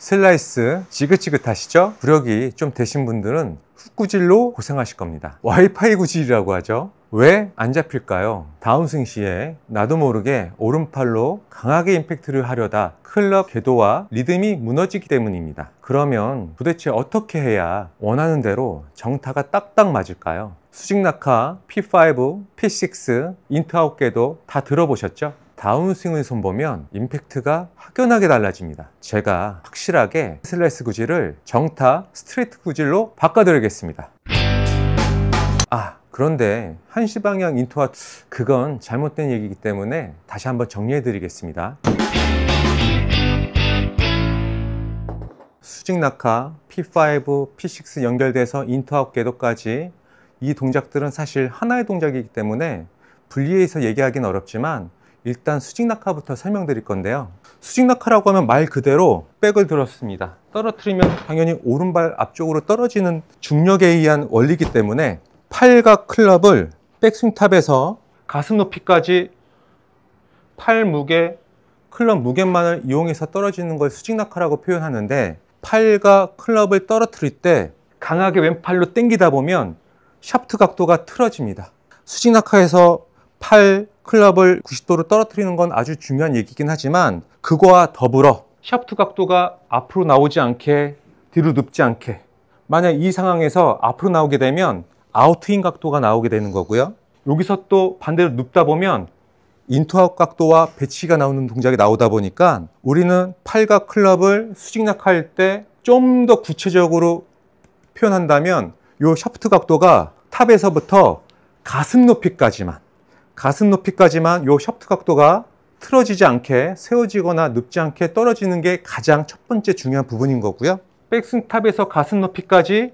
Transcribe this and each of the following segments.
슬라이스 지긋지긋하시죠? 구력이 좀 되신 분들은 훅 구질로 고생하실 겁니다. 와이파이 구질이라고 하죠. 왜 안 잡힐까요? 다운스윙 시에 나도 모르게 오른팔로 강하게 임팩트를 하려다 클럽 궤도와 리듬이 무너지기 때문입니다. 그러면 도대체 어떻게 해야 원하는 대로 정타가 딱딱 맞을까요? 수직 낙하, P5, P6, 인트아웃 궤도 다 들어보셨죠? 다운스윙을 손보면 임팩트가 확연하게 달라집니다. 제가 확실하게 슬라이스 구질을 정타, 스트레이트 구질로 바꿔드리겠습니다. 그런데 한시 방향 인투아웃, 그건 잘못된 얘기이기 때문에 다시 한번 정리해 드리겠습니다. 수직 낙하, P5, P6 연결돼서 인투아웃 궤도까지 이 동작들은 사실 하나의 동작이기 때문에 분리해서 얘기하기는 어렵지만 일단 수직 낙하부터 설명드릴 건데요. 수직 낙하라고 하면 말 그대로 백을 들었습니다. 떨어뜨리면 당연히 오른발 앞쪽으로 떨어지는 중력에 의한 원리이기 때문에 팔과 클럽을 백스윙 탑에서 가슴 높이까지 팔 무게, 클럽 무게만을 이용해서 떨어지는 걸 수직 낙하라고 표현하는데, 팔과 클럽을 떨어뜨릴 때 강하게 왼팔로 당기다 보면 샤프트 각도가 틀어집니다. 수직 낙하에서 팔, 클럽을 90도로 떨어뜨리는 건 아주 중요한 얘기긴 하지만 그거와 더불어 샤프트 각도가 앞으로 나오지 않게, 뒤로 눕지 않게, 만약 이 상황에서 앞으로 나오게 되면 아웃인 각도가 나오게 되는 거고요. 여기서 또 반대로 눕다 보면 인투아웃 각도와 배치가 나오는 동작이 나오다 보니까 우리는 팔과 클럽을 수직 낙하할 때 좀 더 구체적으로 표현한다면 이 샤프트 각도가 탑에서부터 가슴 높이까지만 이 샤프트 각도가 틀어지지 않게, 세워지거나 눕지 않게 떨어지는 게 가장 첫 번째 중요한 부분인 거고요. 백스윙 탑에서 가슴 높이까지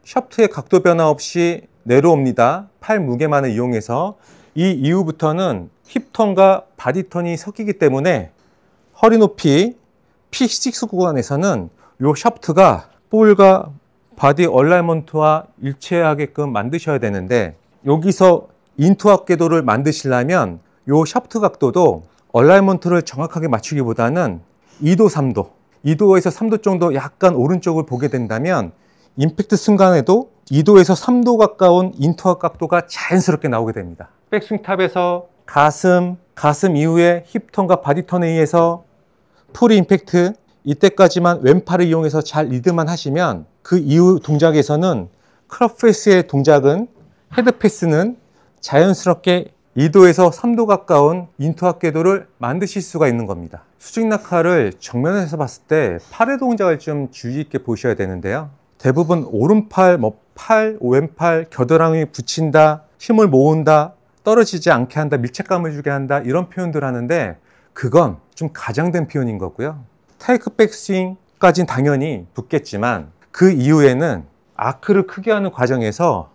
샤프트의 각도 변화 없이 내려옵니다. 팔 무게만을 이용해서. 이 이후부터는 힙턴과 바디턴이 섞이기 때문에 허리 높이 P6 구간에서는 이 샤프트가 볼과 바디 얼라이먼트와 일치하게끔 만드셔야 되는데, 여기서 인투아웃 궤도를 만드시려면 이 샤프트 각도도 얼라이먼트를 정확하게 맞추기보다는 2도, 3도, 2도에서 3도 정도 약간 오른쪽을 보게 된다면 임팩트 순간에도 2도에서 3도 가까운 인투아웃 각도가 자연스럽게 나오게 됩니다. 백스윙 탑에서 가슴 이후에 힙턴과 바디턴에 의해서 풀 임팩트, 이때까지만 왼팔을 이용해서 잘 리드만 하시면 그 이후 동작에서는 클럽 페이스의 동작은, 헤드 패스는 자연스럽게 2도에서 3도 가까운 인투아웃 궤도를 만드실 수가 있는 겁니다. 수직 낙하를 정면에서 봤을 때 팔의 동작을 좀 주의 있게 보셔야 되는데요. 대부분 오른팔, 왼팔, 겨드랑이 붙인다, 힘을 모은다, 떨어지지 않게 한다, 밀착감을 주게 한다, 이런 표현들 하는데 그건 좀 가장된 표현인 거고요. 테이크 백스윙까지는 당연히 붙겠지만 그 이후에는 아크를 크게 하는 과정에서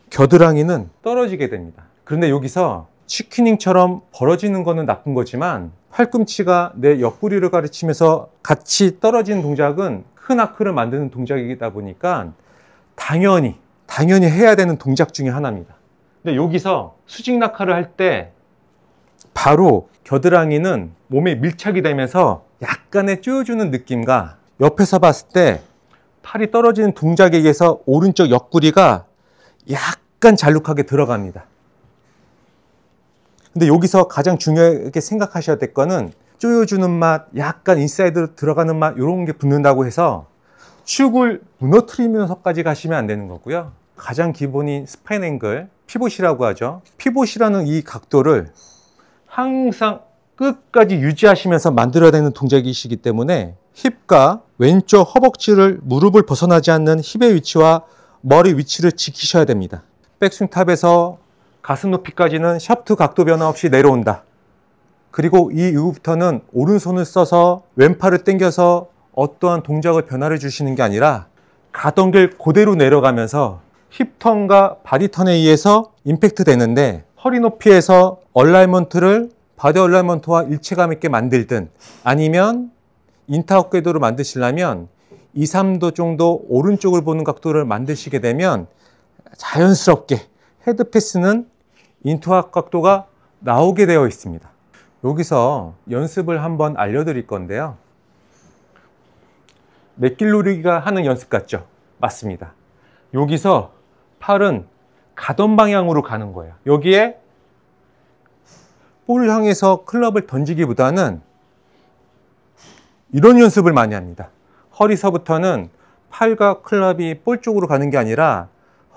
겨드랑이는 떨어지게 됩니다. 그런데 여기서 치킨닝처럼 벌어지는 거는 나쁜 거지만 팔꿈치가 내 옆구리를 가르치면서 같이 떨어지는 동작은 큰 아크를 만드는 동작이다 보니까 당연히 해야 되는 동작 중에 하나입니다. 근데 여기서 수직 낙하를 할 때 바로 겨드랑이는 몸에 밀착이 되면서 약간의 쪼여주는 느낌과 옆에서 봤을 때 팔이 떨어지는 동작에 의해서 오른쪽 옆구리가 약간 잘룩하게 들어갑니다. 근데 여기서 가장 중요하게 생각하셔야 될 거는 쪼여주는 맛, 약간 인사이드로 들어가는 맛, 이런 게 붙는다고 해서 축을 무너뜨리면서까지 가시면 안 되는 거고요. 가장 기본인 스파인 앵글, 피봇이라고 하죠. 피봇이라는 이 각도를 항상 끝까지 유지하시면서 만들어야 되는 동작이시기 때문에 힙과 왼쪽 허벅지를, 무릎을 벗어나지 않는 힙의 위치와 머리 위치를 지키셔야 됩니다. 백스윙 탑에서 가슴 높이까지는 샤프트 각도 변화 없이 내려온다. 그리고 이 이후부터는 오른손을 써서 왼팔을 당겨서 어떠한 동작을 변화를 주시는 게 아니라 가던 길 그대로 내려가면서 힙턴과 바디턴에 의해서 임팩트 되는데, 허리 높이에서 얼라이먼트를 바디 얼라이먼트와 일체감 있게 만들든 아니면 인타웃 궤도를 만드시려면 2, 3도 정도 오른쪽을 보는 각도를 만드시게 되면 자연스럽게 헤드 패스는 인투아웃 각도가 나오게 되어 있습니다. 여기서 연습을 한번 알려드릴 건데요. 넷길놀이가 하는 연습 같죠? 맞습니다. 여기서 팔은 가던 방향으로 가는 거예요. 여기에 볼을 향해서 클럽을 던지기보다는 이런 연습을 많이 합니다. 허리서부터는 팔과 클럽이 볼 쪽으로 가는 게 아니라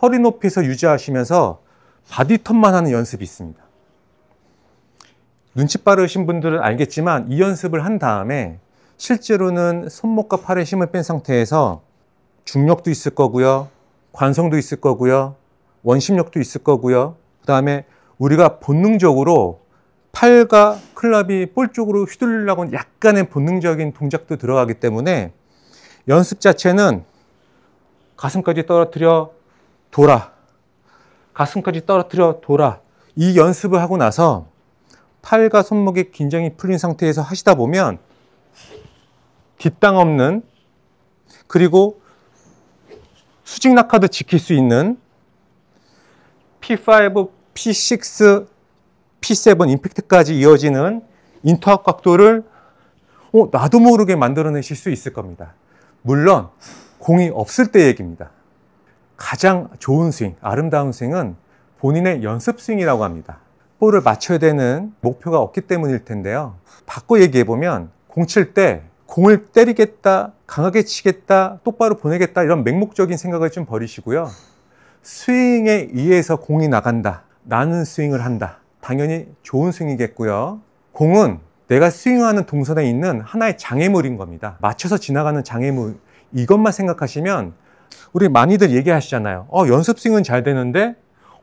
허리 높이에서 유지하시면서 바디턴만 하는 연습이 있습니다. 눈치 빠르신 분들은 알겠지만 이 연습을 한 다음에 실제로는 손목과 팔에 힘을 뺀 상태에서 중력도 있을 거고요, 관성도 있을 거고요, 원심력도 있을 거고요, 그 다음에 우리가 본능적으로 팔과 클럽이 볼 쪽으로 휘둘리려고 약간의 본능적인 동작도 들어가기 때문에 연습 자체는 가슴까지 떨어뜨려 돌아, 가슴까지 떨어뜨려 돌아, 이 연습을 하고 나서 팔과 손목이 긴장이 풀린 상태에서 하시다 보면 뒷땅 없는, 그리고 수직 낙하도 지킬 수 있는 P5, P6, P7 임팩트까지 이어지는 인투아웃 각도를 나도 모르게 만들어내실 수 있을 겁니다. 물론 공이 없을 때 얘기입니다. 가장 좋은 스윙, 아름다운 스윙은 본인의 연습 스윙이라고 합니다. 볼을 맞춰야 되는 목표가 없기 때문일 텐데요. 바꿔 얘기해보면 공 칠 때 공을 때리겠다, 강하게 치겠다, 똑바로 보내겠다, 이런 맹목적인 생각을 좀 버리시고요. 스윙에 의해서 공이 나간다, 나는 스윙을 한다, 당연히 좋은 스윙이겠고요. 공은 내가 스윙하는 동선에 있는 하나의 장애물인 겁니다. 맞춰서 지나가는 장애물, 이것만 생각하시면, 우리 많이들 얘기하시잖아요. 연습 스윙은 잘 되는데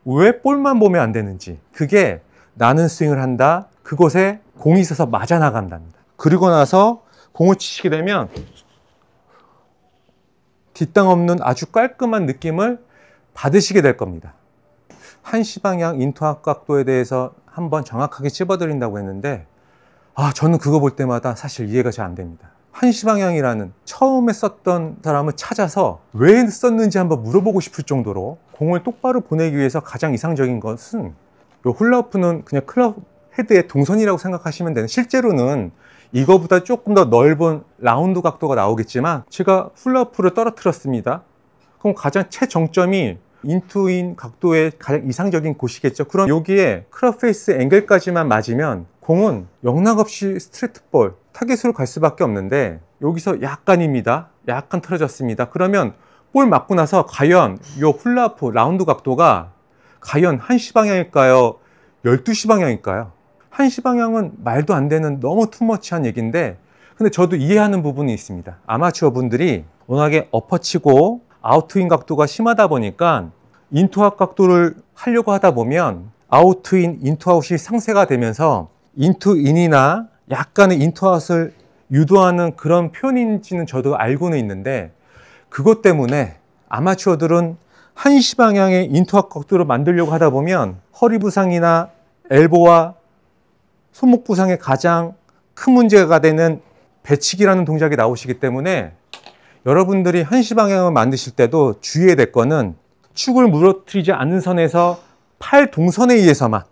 왜 볼만 보면 안 되는지. 그게 나는 스윙을 한다, 그곳에 공이 있어서 맞아 나간답니다. 그리고 나서 공을 치시게 되면 뒷땅 없는 아주 깔끔한 느낌을 받으시게 될 겁니다. 한시 방향 인투아웃 각도에 대해서 한번 정확하게 찝어드린다고 했는데 저는 그거 볼 때마다 사실 이해가 잘 안 됩니다. 한시 방향이라는, 처음에 썼던 사람을 찾아서 왜 썼는지 한번 물어보고 싶을 정도로 공을 똑바로 보내기 위해서 가장 이상적인 것은, 이 훌라후프는 그냥 클럽 헤드의 동선이라고 생각하시면 되는, 실제로는 이거보다 조금 더 넓은 라운드 각도가 나오겠지만 제가 훌라후프를 떨어뜨렸습니다. 그럼 가장 최정점이 인투인 각도의 가장 이상적인 곳이겠죠. 그럼 여기에 클럽 페이스 앵글까지만 맞으면 공은 영락없이 스트레이트 볼, 타겟으로 갈 수밖에 없는데, 여기서 약간입니다. 약간 틀어졌습니다. 그러면 볼 맞고 나서 과연 이 훌라후프 라운드 각도가 과연 1시 방향일까요? 12시 방향일까요? 1시 방향은 말도 안 되는 너무 투머치한 얘기인데, 근데 저도 이해하는 부분이 있습니다. 아마추어 분들이 워낙에 엎어치고 아웃트인 각도가 심하다 보니까 인투아웃 각도를 하려고 하다 보면 아웃트인, 인투아웃이 상쇄가 되면서 인투인이나 약간의 인투아웃을 유도하는 그런 표현인지는 저도 알고는 있는데, 그것 때문에 아마추어들은 1시 방향의 인투아웃 각도를 만들려고 하다 보면 허리 부상이나 엘보와 손목 부상에 가장 큰 문제가 되는 배치기라는 동작이 나오시기 때문에, 여러분들이 1시 방향을 만드실 때도 주의해야 될 거는 축을 무너뜨리지 않는 선에서 팔 동선에 의해서만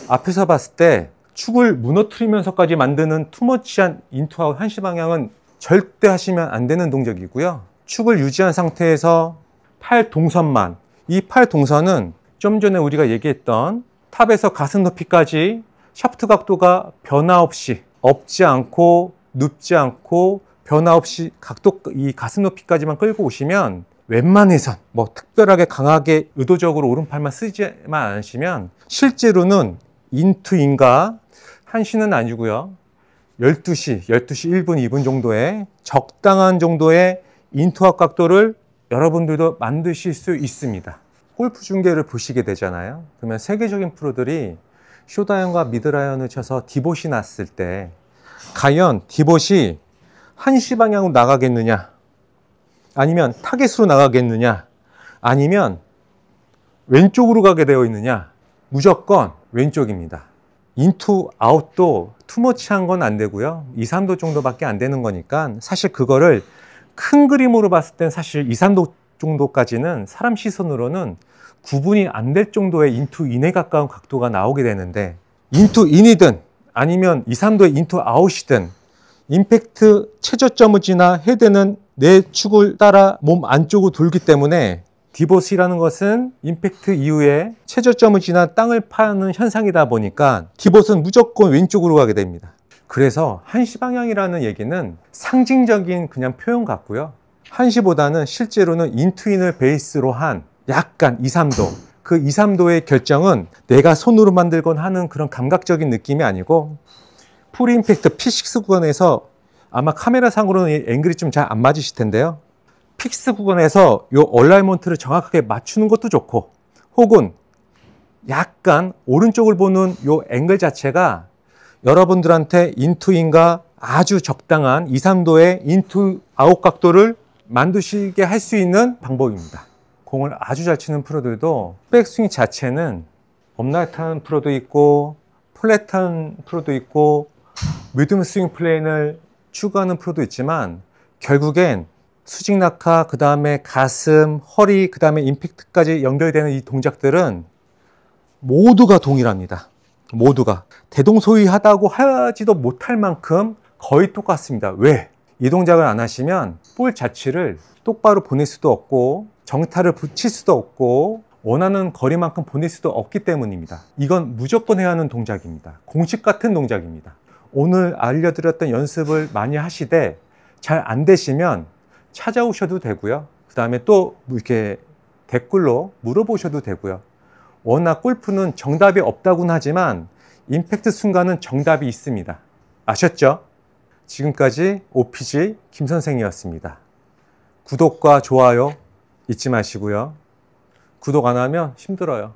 앞에서 봤을 때 축을 무너뜨리면서까지 만드는 투머치한 인투아웃 1시 방향은 절대 하시면 안 되는 동작이고요. 축을 유지한 상태에서 팔 동선만, 이 팔 동선은 좀 전에 우리가 얘기했던 탑에서 가슴 높이까지 샤프트 각도가 변화 없이, 업지 않고 눕지 않고 변화 없이 각도, 이 가슴 높이까지만 끌고 오시면, 웬만해선 뭐 특별하게 강하게 의도적으로 오른팔만 쓰지만 않으시면 실제로는 인투인가 1시는 아니고요, 12시 1분, 2분 정도의 적당한 정도의 인투아웃 각도를 여러분들도 만드실 수 있습니다. 골프 중계를 보시게 되잖아요. 그러면 세계적인 프로들이 숏아이언과 미드아이언을 쳐서 디봇이 났을 때 과연 디봇이 1시 방향으로 나가겠느냐, 아니면 타겟으로 나가겠느냐, 아니면 왼쪽으로 가게 되어 있느냐, 무조건 왼쪽입니다. 인투 아웃도 투머치한 건 안 되고요, 2, 3도 정도밖에 안 되는 거니까 사실 그거를 큰 그림으로 봤을 땐 사실 2, 3도 정도까지는 사람 시선으로는 구분이 안 될 정도의 인투인에 가까운 각도가 나오게 되는데, 인투인이든 아니면 2, 3도의 인투아웃이든 임팩트 최저점을 지나 헤드는 내 축을 따라 몸 안쪽으로 돌기 때문에 디봇이라는 것은 임팩트 이후에 최저점을 지나 땅을 파는 현상이다 보니까 디봇은 무조건 왼쪽으로 가게 됩니다. 그래서 한시 방향이라는 얘기는 상징적인 그냥 표현 같고요. 한시보다는 실제로는 인투인을 베이스로 한 약간 2, 3도. 그 2, 3도의 결정은 내가 손으로 만들곤 하는 그런 감각적인 느낌이 아니고 풀 임팩트 P6 구간에서 아마 카메라상으로는 이 앵글이 좀 잘 안 맞으실 텐데요. 픽스 구간에서 이 얼라이먼트를 정확하게 맞추는 것도 좋고 혹은 약간 오른쪽을 보는 이 앵글 자체가 여러분들한테 인투인과 아주 적당한 2, 3도의 인투 아웃 각도를 만드시게 할 수 있는 방법입니다. 공을 아주 잘 치는 프로들도 백스윙 자체는 업라이트한 프로도 있고 플랫한 프로도 있고 미디움 스윙 플레인을 추구하는 프로도 있지만 결국엔 수직 낙하, 그 다음에 가슴, 허리, 그 다음에 임팩트까지 연결되는 이 동작들은 모두가 동일합니다. 모두가 대동소이하다고 하지도 못할 만큼 거의 똑같습니다. 왜? 이 동작을 안 하시면 볼 자체를 똑바로 보낼 수도 없고 정타를 붙일 수도 없고 원하는 거리만큼 보낼 수도 없기 때문입니다. 이건 무조건 해야 하는 동작입니다. 공식 같은 동작입니다. 오늘 알려드렸던 연습을 많이 하시되 잘 안 되시면 찾아오셔도 되고요. 그 다음에 또 이렇게 댓글로 물어보셔도 되고요. 워낙 골프는 정답이 없다고는 하지만 임팩트 순간은 정답이 있습니다. 아셨죠? 지금까지 OPG 김 선생이었습니다. 구독과 좋아요 잊지 마시고요. 구독 안 하면 힘들어요.